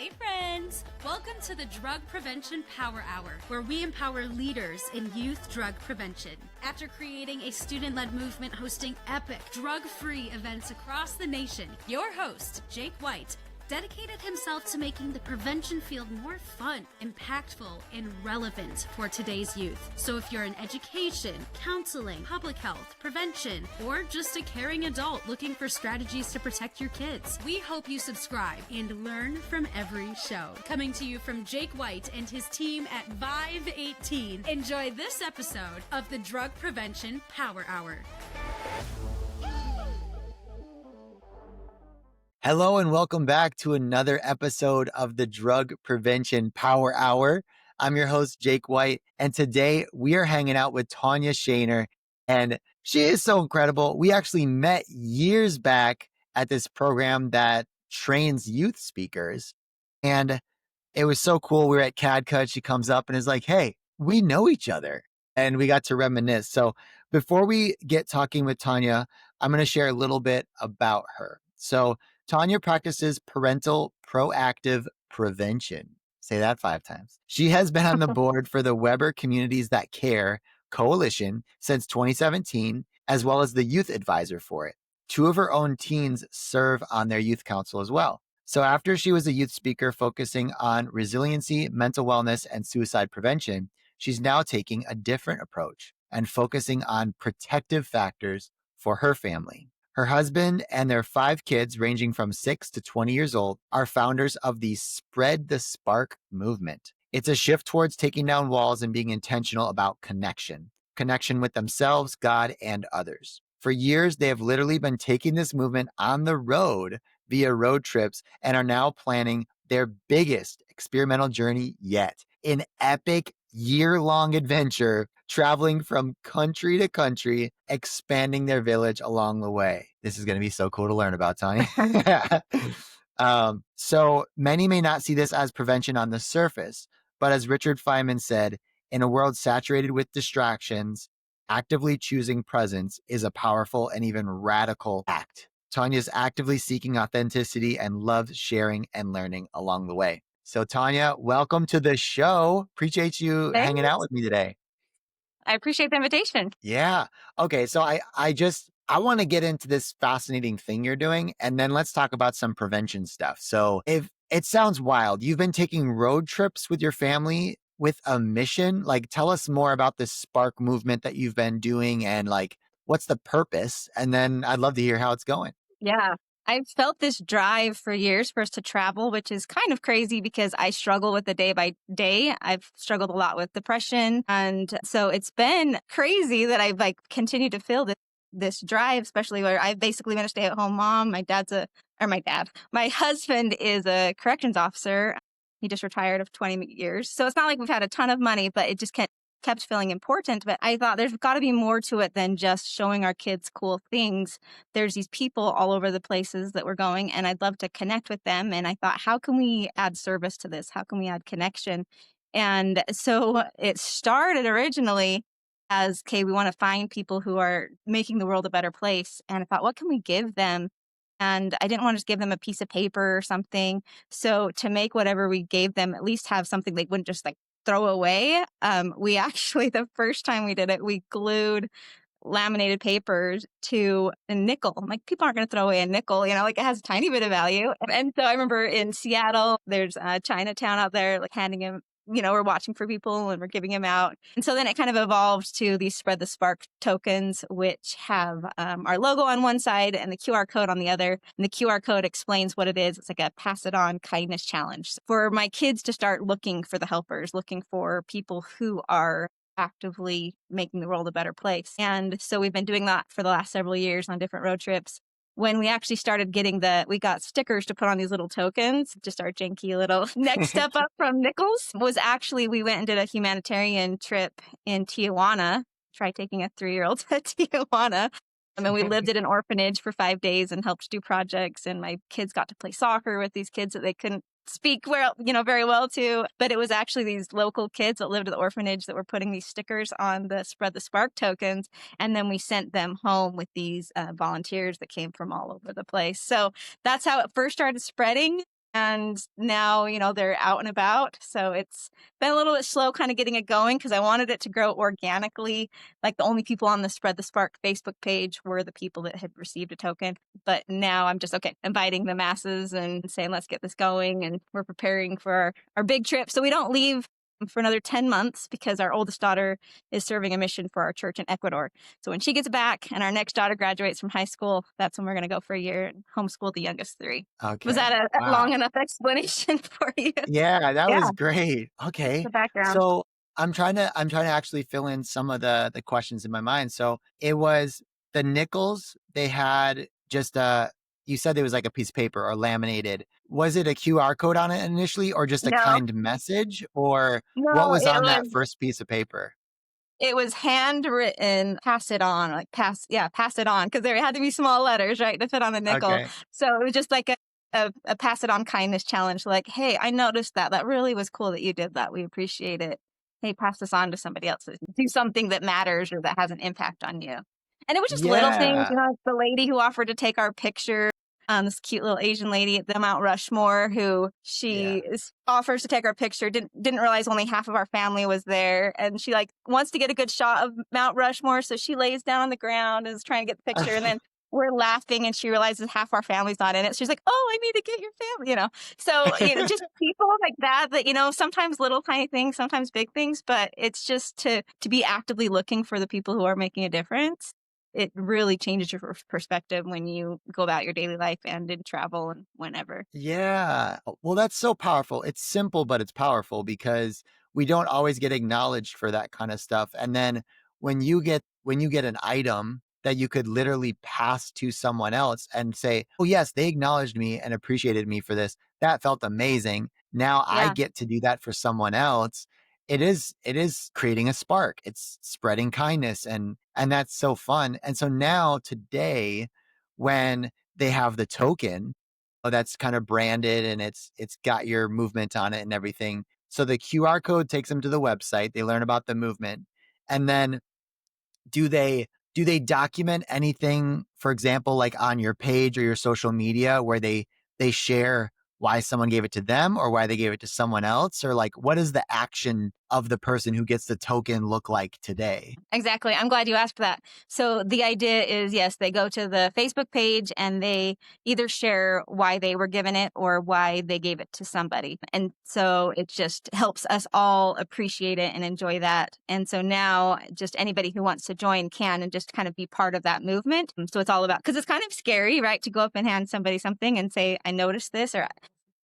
Hey friends! Welcome to the Drug Prevention Power Hour, where we empower leaders in youth drug prevention. After creating a student-led movement hosting epic drug-free events across the nation, your host, Jake White, dedicated himself to making the prevention field more fun, impactful, and relevant for today's youth. So if you're in education, counseling, public health, prevention, or just a caring adult looking for strategies to protect your kids, we hope you subscribe and learn from every show. Coming to you from Jake White and his team at Vive 18, enjoy this episode of the Drug Prevention Power Hour. Hello and welcome back to another episode of the Drug Prevention Power Hour. I'm your host, Jake White, and today we are hanging out with Tanya Schaener, and she is so incredible. We actually met years back at this program that trains youth speakers, and it was so cool. We were at CADCUT. She comes up and is like, hey, we know each other, and we got to reminisce. So before we get talking with Tanya, I'm going to share a little bit about her. So Tanya practices parental proactive prevention. Say that 5 times. She has been on the board for the Weber Communities That Care Coalition since 2017, as well as the youth advisor for it. 2 of her own teens serve on their youth council as well. So after she was a youth speaker focusing on resiliency, mental wellness, and suicide prevention, she's now taking a different approach and focusing on protective factors for her family. Her husband and their 5 kids, ranging from 6 to 20 years old, are founders of the Spread the Spark movement. It's a shift towards taking down walls and being intentional about connection with themselves, God, and others. For years, they have literally been taking this movement on the road via road trips and are now planning their biggest experimental journey yet, an epic year-long adventure traveling from country to country, expanding their village along the way. This is going to be so cool to learn about, Tanya. So many may not see this as prevention on the surface, but as Richard Feynman said, in a world saturated with distractions, actively choosing presence is a powerful and even radical act. Tanya is actively seeking authenticity and loves sharing and learning along the way. So Tanya, welcome to the show. Appreciate you hanging out with me today. I appreciate the invitation. Yeah. Okay. So I want to get into this fascinating thing you're doing, and then let's talk about some prevention stuff. So if it sounds wild, you've been taking road trips with your family with a mission. Like, tell us more about this Spark movement that you've been doing and like, what's the purpose? And then I'd love to hear how it's going. Yeah. I've felt this drive for years for us to travel, which is kind of crazy because I struggle with the day by day. I've struggled a lot with depression. And so it's been crazy that I've continued to feel this drive, especially where I've basically been a stay-at-home mom. My husband is a corrections officer. He just retired of 20 years. So it's not like we've had a ton of money, but it just kept feeling important. But I thought there's got to be more to it than just showing our kids cool things. There's these people all over the places that we're going, and I'd love to connect with them. And I thought, how can we add service to this? How can we add connection? And so it started originally as, okay, we want to find people who are making the world a better place. And I thought, what can we give them? And I didn't want to just give them a piece of paper or something. So to make whatever we gave them at least have something they wouldn't just throw away. We actually, the first time we did it, we glued laminated papers to a nickel. I'm like, people aren't going to throw away a nickel, it has a tiny bit of value. And so I remember in Seattle, there's a Chinatown out there, handing him, we're watching for people and we're giving them out. And so then it kind of evolved to these Spread the Spark tokens, which have our logo on one side and the QR code on the other. And the QR code explains what it is. It's like a pass it on kindness challenge for my kids to start looking for the helpers, looking for people who are actively making the world a better place. And so we've been doing that for the last several years on different road trips. When we actually started we got stickers to put on these little tokens, just our janky little next step up from nickels, was actually we went and did a humanitarian trip in Tijuana. Try taking a 3-year-old to Tijuana. And then we lived at an orphanage for 5 days and helped do projects. And my kids got to play soccer with these kids that they couldn't speak very well to. But it was actually these local kids that lived at the orphanage that were putting these stickers on the Spread the Spark tokens. And then we sent them home with these volunteers that came from all over the place. So that's how it first started spreading. And now, they're out and about. So it's been a little bit slow kind of getting it going because I wanted it to grow organically. Like the only people on the Spread the Spark Facebook page were the people that had received a token. But now I'm just, inviting the masses and saying, let's get this going. And we're preparing for our big trip. So we don't leave for another 10 months because our oldest daughter is serving a mission for our church in Ecuador. So when she gets back and our next daughter graduates from high school, that's when we're going to go for a year and homeschool the youngest three. Was that Okay. a Wow. long enough explanation for you? Yeah, that Yeah, was great. Okay. the background. So I'm trying to actually fill in some of the questions in my mind. So it was the nickels, they had just you said there was like a piece of paper or laminated. Was it a QR code on it initially or just a No, kind message? Or what no, was on that first piece of paper? it was handwritten, pass it on, like pass it on, because there had to be small letters, right, to fit on the nickel. Okay. So it was just like a pass it on kindness challenge. Like, hey, I noticed that. That really was cool that you did that. We appreciate it. Hey, pass this on to somebody else. Do something that matters or that has an impact on you. And it was just little things, Yeah. the lady who offered to take our picture, this cute little Asian lady at the Mount Rushmore who Yeah. offers to take our picture. Didn't realize only half of our family was there, and she like wants to get a good shot of Mount Rushmore, so she lays down on the ground and is trying to get the picture, and then we're laughing, and she realizes half our family's not in it. So she's like, "Oh, I need to get your family." So just people like that. That sometimes little tiny things, sometimes big things, but it's just to be actively looking for the people who are making a difference. It really changes your perspective when you go about your daily life and in travel and whenever. Yeah. Well, that's so powerful. It's simple, but it's powerful because we don't always get acknowledged for that kind of stuff. And then when you get an item that you could literally pass to someone else and say, "Oh, yes, they acknowledged me and appreciated me for this. That felt amazing. Now I Yeah, get to do that for someone else." It is creating a spark. It's spreading kindness and that's so fun. And so now today when they have the token that's kind of branded and it's got your movement on it and everything. So the QR code takes them to the website. They learn about the movement. And then do they do they document anything, for example, like on your page or your social media where they share why someone gave it to them or why they gave it to someone else? Or like what does the action of the person who gets the token look like today? exactly. I'm glad you asked that. So the idea is, yes, they go to the Facebook page and they either share why they were given it or why they gave it to somebody. And so it just helps us all appreciate it and enjoy that. And so now just anybody who wants to join can and just kind of be part of that movement. So it's all about, because it's kind of scary, right? To go up and hand somebody something and say, I noticed this, or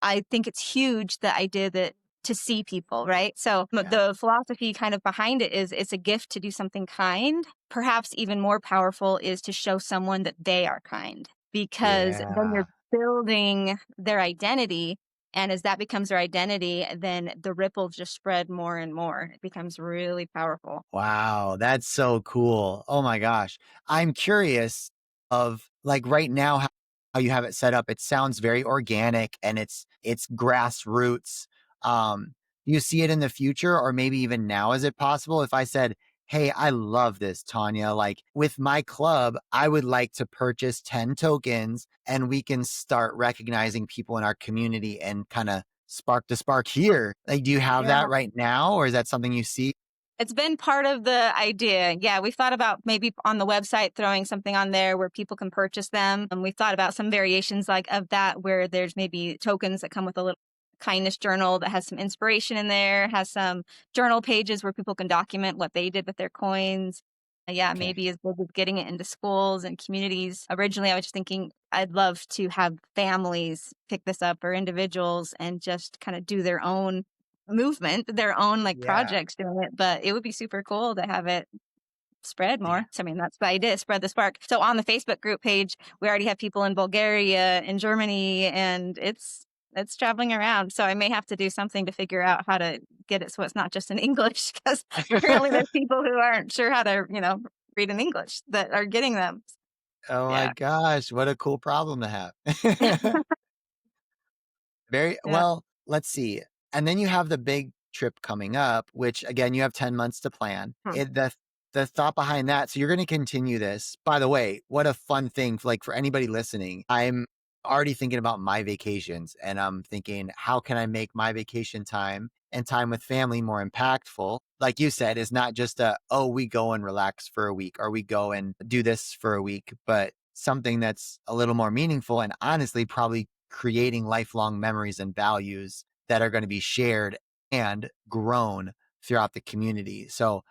I think it's huge, the idea that to see people, right? So Yeah. the philosophy kind of behind it is it's a gift to do something kind. Perhaps even more powerful is to show someone that they are kind, because then Yeah. you're building their identity. And as that becomes their identity, then the ripples just spread more and more. It becomes really powerful. Wow, that's so cool. Oh my gosh. I'm curious of like right now how you have it set up. It sounds very organic and it's grassroots. Do you see it in the future or maybe even now? Is it possible if I said, "Hey, I love this, Tanya. Like with my club, I would like to purchase 10 tokens and we can start recognizing people in our community and kind of spark the spark here." Like, do you have Yeah. that right now or is that something you see? It's been part of the idea. Yeah, we've thought about maybe on the website throwing something on there where people can purchase them. And we've thought about some variations like of that where there's maybe tokens that come with a little kindness journal that has some inspiration in there, has some journal pages where people can document what they did with their coins. Yeah, Okay. maybe as big as getting it into schools and communities. Originally, I was just thinking I'd love to have families pick this up or individuals and just kind of do their own movement, their own like Yeah. projects doing it, but it would be super cool to have it spread Yeah. more. So, I mean, that's the idea, spread the spark. So on the Facebook group page, we already have people in Bulgaria, in Germany, and it's traveling around. So I may have to do something to figure out how to get it so it's not just in English, because apparently there's people who aren't sure how to, read in English that are getting them. Oh my Yeah. gosh, what a cool problem to have. Very Yeah. well, let's see. And then you have the big trip coming up, which again, you have 10 months to plan. Hmm. The thought behind that, so you're going to continue this. By the way, what a fun thing like for anybody listening. I'm already thinking about my vacations, and I'm thinking, how can I make my vacation time and time with family more impactful? Like you said, it's not just oh, we go and relax for a week or we go and do this for a week, but something that's a little more meaningful and honestly, probably creating lifelong memories and values that are going to be shared and grown throughout the community. So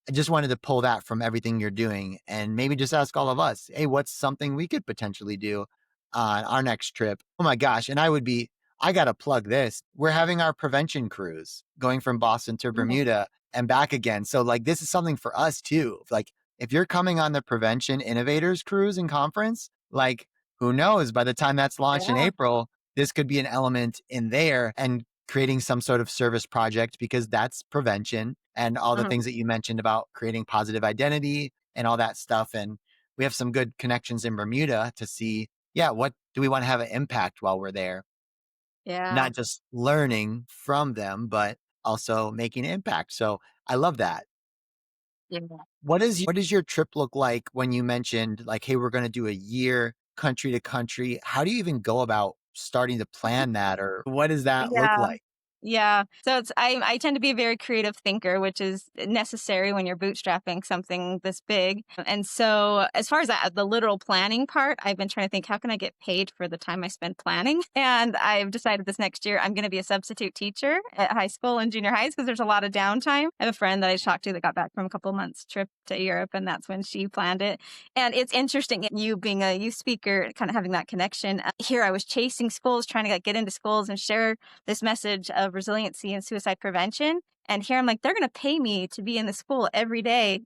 I just wanted to pull that from everything you're doing and maybe just ask all of us, hey, what's something we could potentially do on our next trip? Oh my gosh. And I got to plug this. We're having our prevention cruise going from Boston to Mhm. Bermuda and back again. So, like, this is something for us too. Like, if you're coming on the Prevention Innovators Cruise and Conference, like, who knows, by the time that's launched in Yeah. April, this could be an element in there and creating some sort of service project because that's prevention and all the Mhm. things that you mentioned about creating positive identity and all that stuff. And we have some good connections in Bermuda to see, yeah, what do we want to have an impact while we're there? Yeah. Not just learning from them, but also making an impact. So I love that. Yeah. What does your trip look like when you mentioned like, hey, we're going to do a year country to country? How do you even go about starting to plan that, or what does that look Yeah. like? Yeah. So I tend to be a very creative thinker, which is necessary when you're bootstrapping something this big. And so as far as the literal planning part, I've been trying to think, how can I get paid for the time I spend planning? And I've decided this next year I'm going to be a substitute teacher at high school and junior highs because there's a lot of downtime. I have a friend that I talked to that got back from a couple of months trip to Europe, and that's when she planned it. And it's interesting, you being a youth speaker, kind of having that connection. Here I was chasing schools, trying to get into schools and share this message of resiliency and suicide prevention. And here I'm like, they're going to pay me to be in the school every day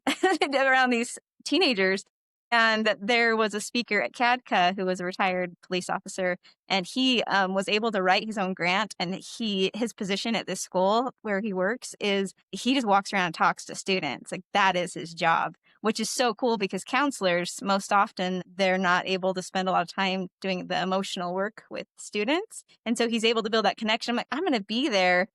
around these teenagers. And there was a speaker at CADCA who was a retired police officer, and he was able to write his own grant. And his position at this school where he works is he just walks around and talks to students. Like that is his job, which is so cool because counselors, most often, they're not able to spend a lot of time doing the emotional work with students. And so he's able to build that connection. I'm like, I'm going to be there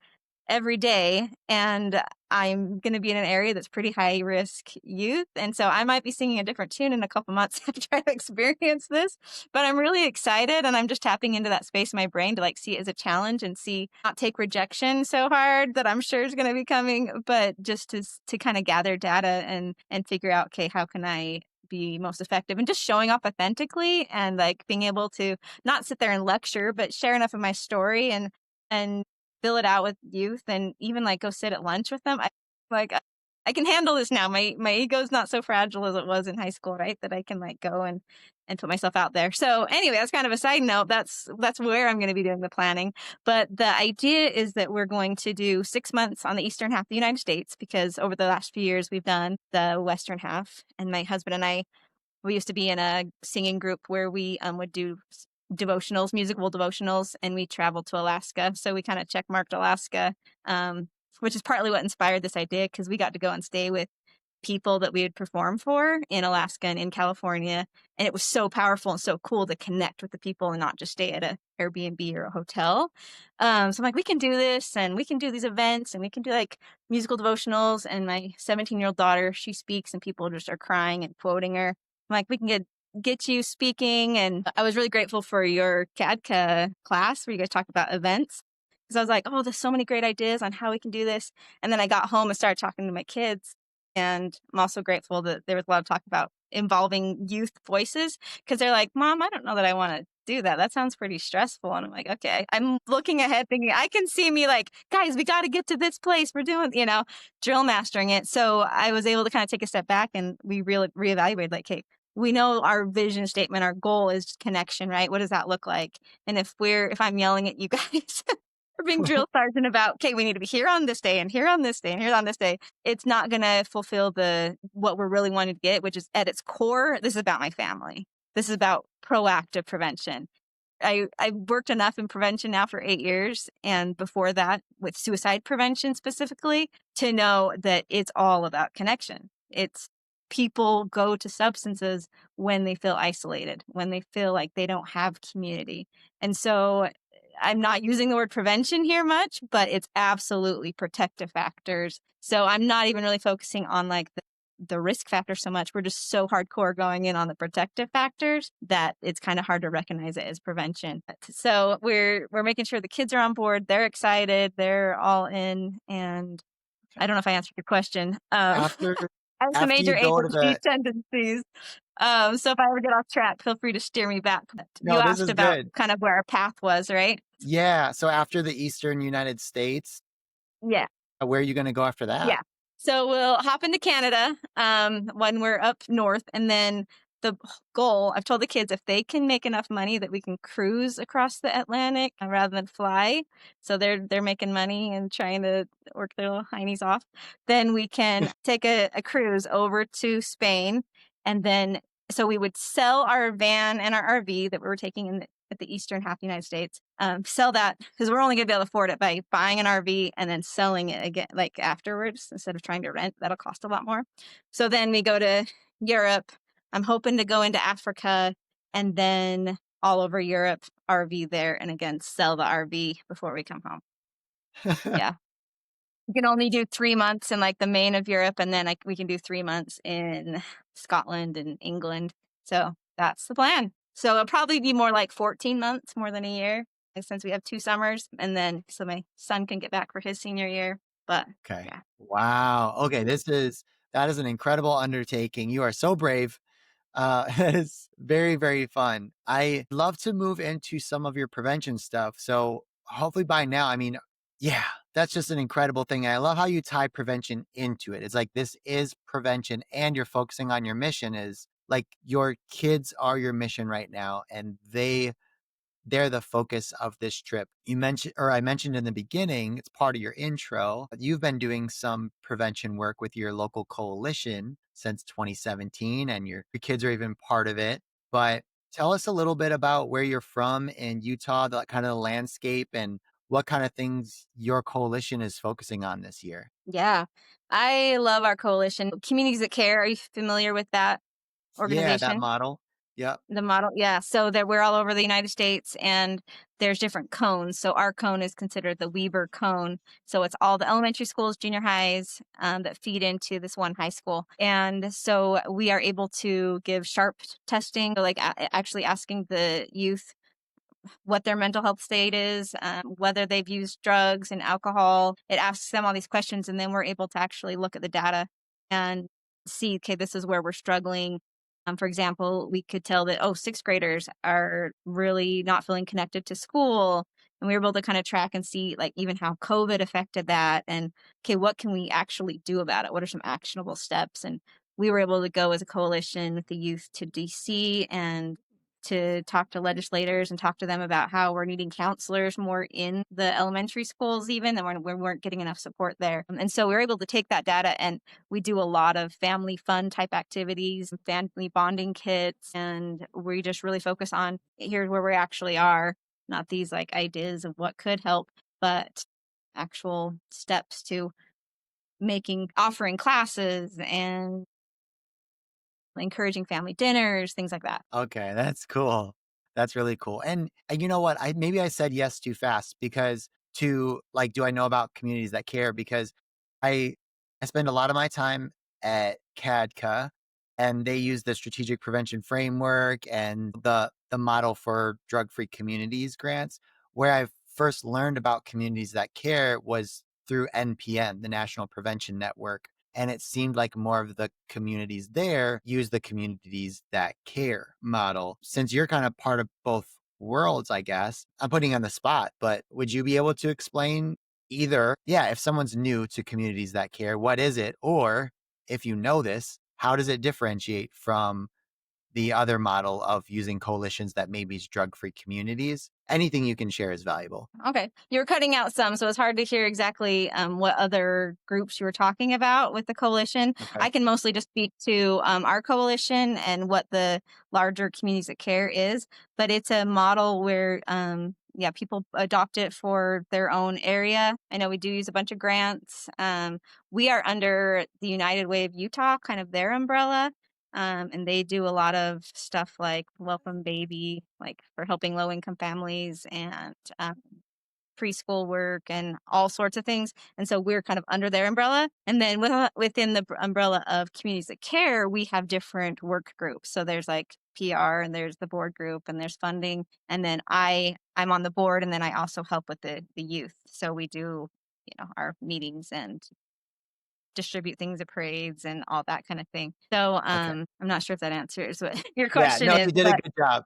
every day, and I'm going to be in an area that's pretty high risk youth. And so I might be singing a different tune in a couple months after I experience this, but I'm really excited. And I'm just tapping into that space in my brain to like see it as a challenge and see not take rejection so hard that I'm sure is going to be coming, but just to kind of gather data and figure out, okay, how can I be most effective and just showing up authentically and like being able to not sit there and lecture, but share enough of my story and fill it out with youth and even like go sit at lunch with them. I can handle this now. My ego's not so fragile as it was in high school, right? That I can like go and put myself out there. So anyway, that's kind of a side note. That's where I'm going to be doing the planning. But the idea is that we're going to do 6 months on the eastern half of the United States because over the last few years we've done the western half. And my husband and I, we used to be in a singing group where we would do devotionals, musical devotionals, and we traveled to Alaska. So we kind of check marked Alaska, which is partly what inspired this idea because we got to go and stay with people that we would perform for in Alaska and in California. And it was so powerful and so cool to connect with the people and not just stay at a Airbnb or a hotel. So I'm like, we can do this and we can do these events and we can do like musical devotionals. And my 17-year-old daughter, she speaks and people just are crying and quoting her. I'm like, we can get you speaking. And I was really grateful for your CADCA class where you guys talk about events. Because I was like, oh, there's so many great ideas on how we can do this. And then I got home and started talking to my kids. And I'm also grateful that there was a lot of talk about involving youth voices because they're like, Mom, I don't know that I want to do that. That sounds pretty stressful. And I'm like, okay, I'm looking ahead thinking I can see me like, guys, we got to get to this place. We're doing, drill mastering it. So I was able to kind of take a step back and we really reevaluated like, hey, we know our vision statement, our goal is connection, right? What does that look like? And if I'm yelling at you guys or being drill sergeant about, okay, we need to be here on this day and here on this day and here on this day, it's not going to fulfill what we're really wanting to get, which is at its core, this is about my family. This is about proactive prevention. I've worked enough in prevention now for 8 years, and before that with suicide prevention specifically, to know that it's all about connection. It's people go to substances when they feel isolated, when they feel like they don't have community. And so I'm not using the word prevention here much, but it's absolutely protective factors. So I'm not even really focusing on like the risk factor so much. We're just so hardcore going in on the protective factors that it's kind of hard to recognize it as prevention. So we're making sure the kids are on board. They're excited. They're all in. And I don't know if I answered your question. After I have some after you major go to ADHD the tendencies. So if I ever get off track, feel free to steer me back. But you No, this asked is about good. kind of where our path was, right? Yeah, so after the Eastern United States, Yeah. where are you gonna go after Yeah. that? So we'll hop into Canada when we're up north. And then the goal, I've told the kids, if they can make enough money that we can cruise across the Atlantic rather than fly, so they're making money and trying to work their little heinies off, then we can take a cruise over to Spain. And then, so we would sell our van and our RV that we were taking at the eastern half of the United States, sell that because we're only going to be able to afford it by buying an RV and then selling it again, like afterwards, instead of trying to rent. That'll cost a lot more. So then we go to Europe. I'm hoping to go into Africa and then all over Europe, RV there, and again, sell the RV before we come home. Yeah. We can only do 3 months in like the main of Europe, and then we can do 3 months in Scotland and England. So that's the plan. So it'll probably be more like 14 months, more than a year, since we have 2 summers, and then so my son can get back for his senior year. But Okay. yeah, Wow. Okay, that is an incredible undertaking. You are so brave. It's very, very fun. I love to move into some of your prevention stuff. So hopefully by now, I mean, yeah, that's just an incredible thing. And I love how you tie prevention into it. It's like this is prevention and you're focusing on your mission is like your kids are your mission right now and they're the focus of this trip. You mentioned, or I mentioned in the beginning, it's part of your intro. You've been doing some prevention work with your local coalition since 2017, and your kids are even part of it. But tell us a little bit about where you're from in Utah, the kind of the landscape, and what kind of things your coalition is focusing on this year. yeah, I love our coalition. Communities that Care. Are you familiar with that Yeah, that organization? model. Yep. The model, yeah. So that we're all over the United States and there's different cones. So our cone is considered the Weber cone. So it's all the elementary schools, junior highs that feed into this one high school. And so we are able to give sharp testing, like actually asking the youth what their mental health state is, whether they've used drugs and alcohol. It asks them all these questions, and then we're able to actually look at the data and see, okay, this is where we're struggling. For example, we could tell that, oh, sixth graders are really not feeling connected to school. And we were able to kind of track and see, like, even how COVID affected that. And, okay, what can we actually do about it? What are some actionable steps? And we were able to go as a coalition with the youth to DC and to talk to legislators and talk to them about how we're needing counselors more in the elementary schools, even, and we weren't getting enough support there. And so we were able to take that data and we do a lot of family fun type activities, family bonding kits, and we just really focus on here's where we actually are, not these like ideas of what could help, but actual steps to offering classes and encouraging family dinners, things like that. Okay, that's cool. That's really cool. And you know what? Maybe I said yes too fast because to like, do I know about communities that care? Because I I spend a lot of my time at CADCA and they use the strategic prevention framework and the model for drug-free communities grants. Where I first learned about communities that care was through NPN, the National Prevention Network. And it seemed like more of the communities there use the communities that care model. Since you're kind of part of both worlds, I guess, I'm putting you on the spot, but would you be able to explain either, yeah, if someone's new to communities that care, what is it? Or if you know this, how does it differentiate from the other model of using coalitions that maybe is drug-free communities? Anything you can share is valuable. Okay. You were cutting out some, so it's hard to hear exactly what other groups you were talking about with the coalition. Okay. I can mostly just speak to our coalition and what the larger communities of care is, but it's a model where, yeah, people adopt it for their own area. I know we do use a bunch of grants. We are under the United Way of Utah, kind of their umbrella. And they do a lot of stuff like Welcome Baby, like for helping low income families and preschool work and all sorts of things. And so we're kind of under their umbrella. And then within the umbrella of communities that care, we have different work groups. So there's like PR and there's the board group and there's funding. And then I'm on the board, and then I also help with the youth. So we do, our meetings and distribute things at parades and all that kind of thing. So Okay. I'm not sure if that answers what your Yeah, question no, is, you did a but good job.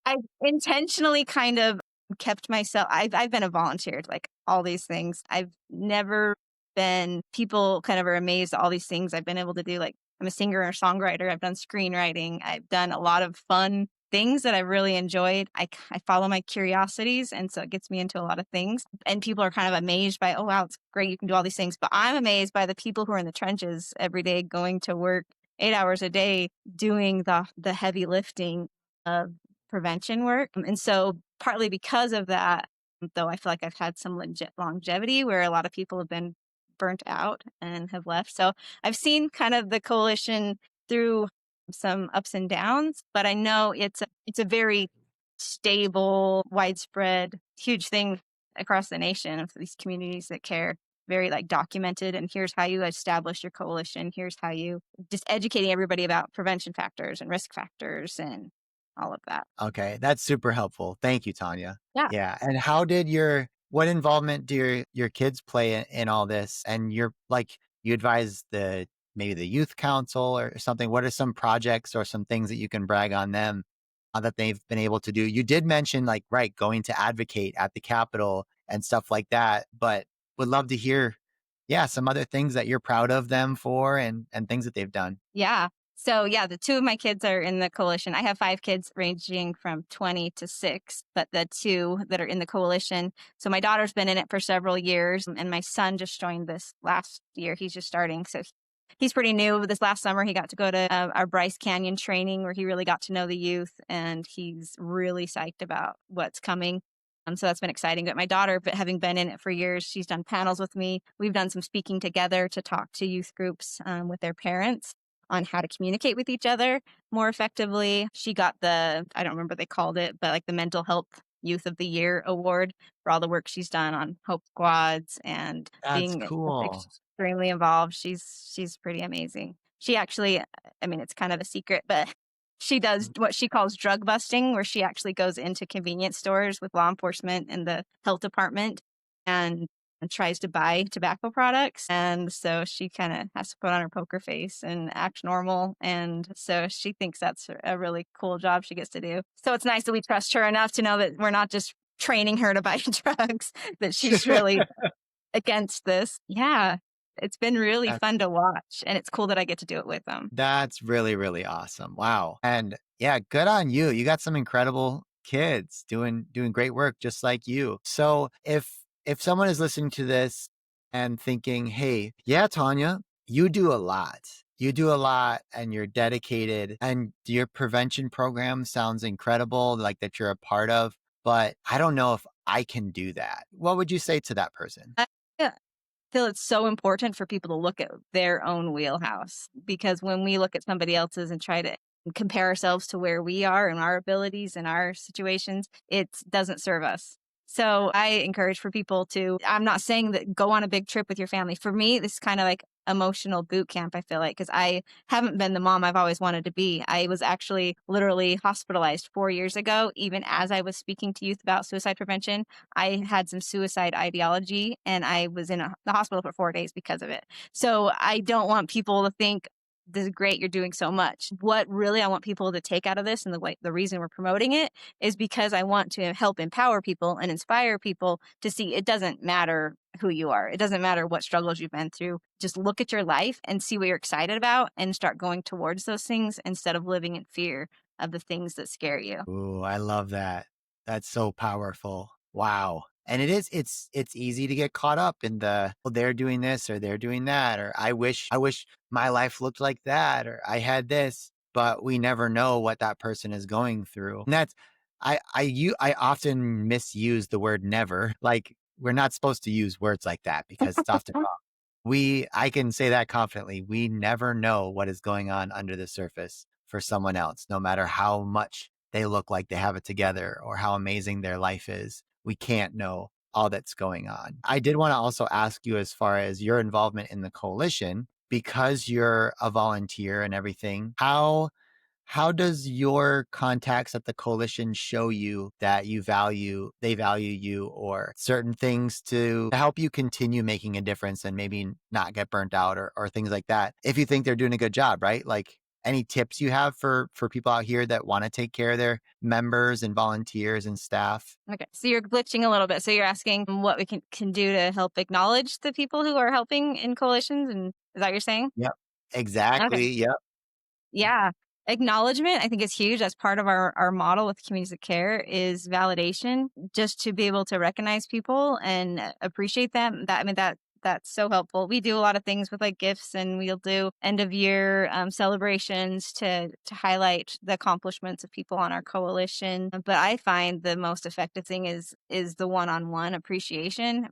I intentionally kind of kept myself. I've been a volunteer to like all these things. I've never been. People kind of are amazed at all these things I've been able to do. Like I'm a singer or songwriter. I've done screenwriting. I've done a lot of fun things that I really enjoyed. I follow my curiosities, and so it gets me into a lot of things. And people are kind of amazed by, oh wow, it's great you can do all these things. But I'm amazed by the people who are in the trenches every day, going to work 8 hours a day, doing the heavy lifting of prevention work. And so partly because of that, though I feel like I've had some longevity where a lot of people have been burnt out and have left. So I've seen kind of the coalition through some ups and downs, but I know it's a very stable, widespread, huge thing across the nation of these communities that care, very like documented. And here's how you establish your coalition. Here's how you just educating everybody about prevention factors and risk factors and all of that. Okay, that's super helpful. Thank you, Tanya. Yeah. Yeah, and what involvement do your kids play in all this? And you advise maybe the youth council or something. What are some projects or some things that you can brag on them that they've been able to do? You did mention right, going to advocate at the Capitol and stuff like that, but would love to hear, yeah, some other things that you're proud of them for and things that they've done. Yeah. So yeah, the two of my kids are in the coalition. I have 5 kids ranging from 20 to 6, but the two that are in the coalition. So my daughter's been in it for several years, and my son just joined this last year. He's just starting. So he's pretty new. This last summer, he got to go to our Bryce Canyon training where he really got to know the youth, and he's really psyched about what's coming. So that's been exciting. But my daughter, having been in it for years, she's done panels with me. We've done some speaking together to talk to youth groups with their parents on how to communicate with each other more effectively. She got I don't remember what they called it, but like the Mental Health Youth of the Year award for all the work she's done on Hope Squads and That's being cool. extremely involved. She's pretty amazing. She actually, I mean, it's kind of a secret, but she does what she calls drug busting, where she actually goes into convenience stores with law enforcement and the health department and tries to buy tobacco products. And so she kind of has to put on her poker face and act normal. And so she thinks that's a really cool job she gets to do. So it's nice that we trust her enough to know that we're not just training her to buy drugs, that she's really against this. Yeah. It's been really fun to watch, and it's cool that I get to do it with them. That's really, really awesome. Wow. And yeah, good on you. You got some incredible kids doing great work just like you. So if someone is listening to this and thinking, "Hey, yeah, Tanya, you do a lot. You do a lot and you're dedicated and your prevention program sounds incredible, like that you're a part of, but I don't know if I can do that." What would you say to that person? I feel it's so important for people to look at their own wheelhouse, because when we look at somebody else's and try to compare ourselves to where we are and our abilities and our situations, it doesn't serve us. So I encourage for people I'm not saying that go on a big trip with your family. For me, this is kind of like emotional boot camp, I feel like, because I haven't been the mom I've always wanted to be. I was actually literally hospitalized 4 years ago, even as I was speaking to youth about suicide prevention. I had some suicide ideology, and I was in the hospital for 4 days because of it. So I don't want people to think, this is great, you're doing so much. What really I want people to take out of this, and the reason we're promoting it, is because I want to help empower people and inspire people to see it doesn't matter who you are. It doesn't matter what struggles you've been through. Just look at your life and see what you're excited about and start going towards those things instead of living in fear of the things that scare you. Ooh, I love that. That's so powerful. Wow. And it's easy to get caught up in well, they're doing this or they're doing that, or I wish my life looked like that, or I had this, but we never know what that person is going through. And I often misuse the word never. Like we're not supposed to use words like that because it's often wrong. I can say that confidently. We never know what is going on under the surface for someone else, no matter how much they look like they have it together or how amazing their life is. We can't know. all that's going on. I did want to also ask you, as far as your involvement in the coalition, because you're a volunteer and everything, how does your contacts at the coalition show you that they value you, or certain things to help you continue making a difference and maybe not get burnt out, or things like that? If you think they're doing a good job, right? Like, any tips you have for people out here that want to take care of their members and volunteers and staff? Okay. So you're glitching a little bit. So you're asking what we can do to help acknowledge the people who are helping in coalitions. And is that what you're saying? Yep. Okay. Exactly. Yep. Yeah. Acknowledgement, I think, is huge. As part of our model with communities of care is validation, just to be able to recognize people and appreciate them. That's so helpful. We do a lot of things with like gifts, and we'll do end of year celebrations to highlight the accomplishments of people on our coalition. But I find the most effective thing is the one-on-one appreciation,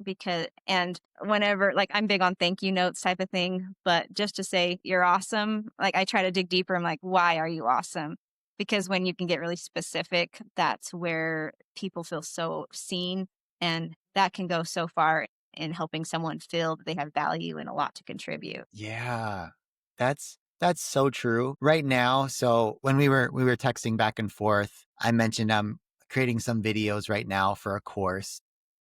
and whenever, like, I'm big on thank you notes type of thing, but just to say you're awesome, like, I try to dig deeper. I'm like, why are you awesome? Because when you can get really specific, that's where people feel so seen, and that can go so far in helping someone feel that they have value and a lot to contribute. Yeah. That's so true. Right now, so when we were texting back and forth, I mentioned I'm creating some videos right now for a course,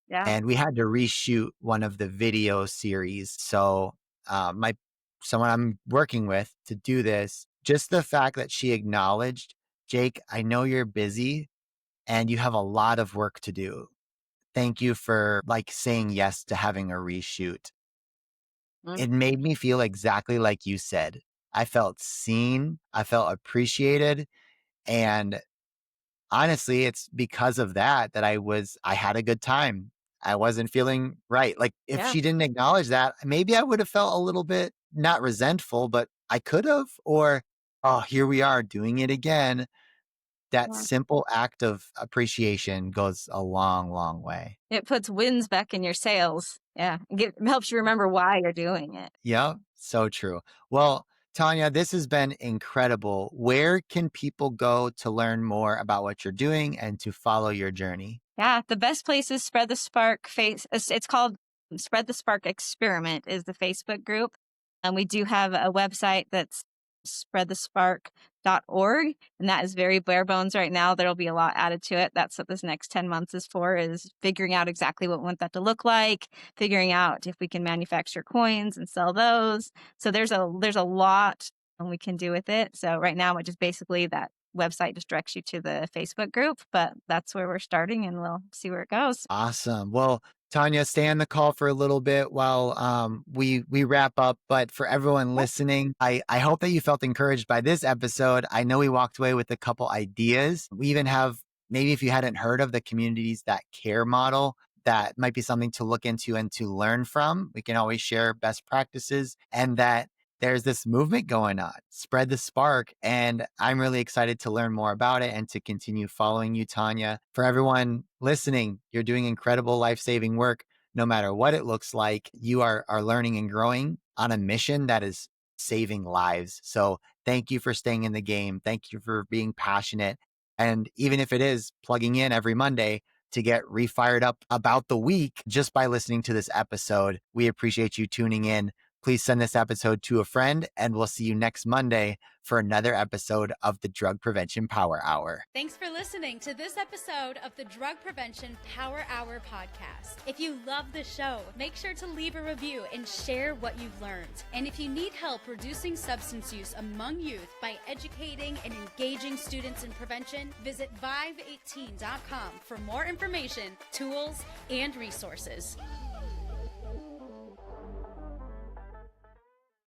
Yeah. and we had to reshoot one of the video series. So my someone I'm working with to do this, just the fact that she acknowledged, Jake, I know you're busy and you have a lot of work to do. Thank you for like saying yes to having a reshoot. Mm. It made me feel exactly like you said. I felt seen, I felt appreciated, and honestly, it's because of that I had a good time. I wasn't feeling right. Like, if Yeah. she didn't acknowledge that, maybe I would have felt a little bit not resentful, but I could have, or, oh, here we are doing it again. That Yeah. simple act of appreciation goes a long, long way. It puts wins back in your sails. Yeah. Helps you remember why you're doing it. Yep, so true. Well, Tanya, this has been incredible. Where can people go to learn more about what you're doing and to follow your journey? Yeah, the best place is Spread the Spark It's called Spread the Spark Experiment is the Facebook group. And we do have a website that's spreadthespark.org. And that is very bare bones right now. There'll be a lot added to it. That's what this next 10 months is for, is figuring out exactly what we want that to look like, figuring out if we can manufacture coins and sell those. So there's a lot we can do with it. So right now, which is basically that website just directs you to the Facebook group, but that's where we're starting, and we'll see where it goes. Awesome. Well, Tanya, stay on the call for a little bit while we wrap up. But for everyone listening, I hope that you felt encouraged by this episode. I know we walked away with a couple ideas. We even have, maybe if you hadn't heard of the Communities That Care model, that might be something to look into and to learn from. We can always share best practices, and that there's this movement going on, Spread the Spark. And I'm really excited to learn more about it and to continue following you, Tanya. For everyone listening, you're doing incredible life-saving work. No matter what it looks like, you are learning and growing on a mission that is saving lives. So thank you for staying in the game. Thank you for being passionate. And even if it is plugging in every Monday to get refired up about the week just by listening to this episode, we appreciate you tuning in. Please send this episode to a friend, and we'll see you next Monday for another episode of the Drug Prevention Power Hour. Thanks for listening to this episode of the Drug Prevention Power Hour podcast. If you love the show, make sure to leave a review and share what you've learned. And if you need help reducing substance use among youth by educating and engaging students in prevention, visit vive18.com for more information, tools, and resources.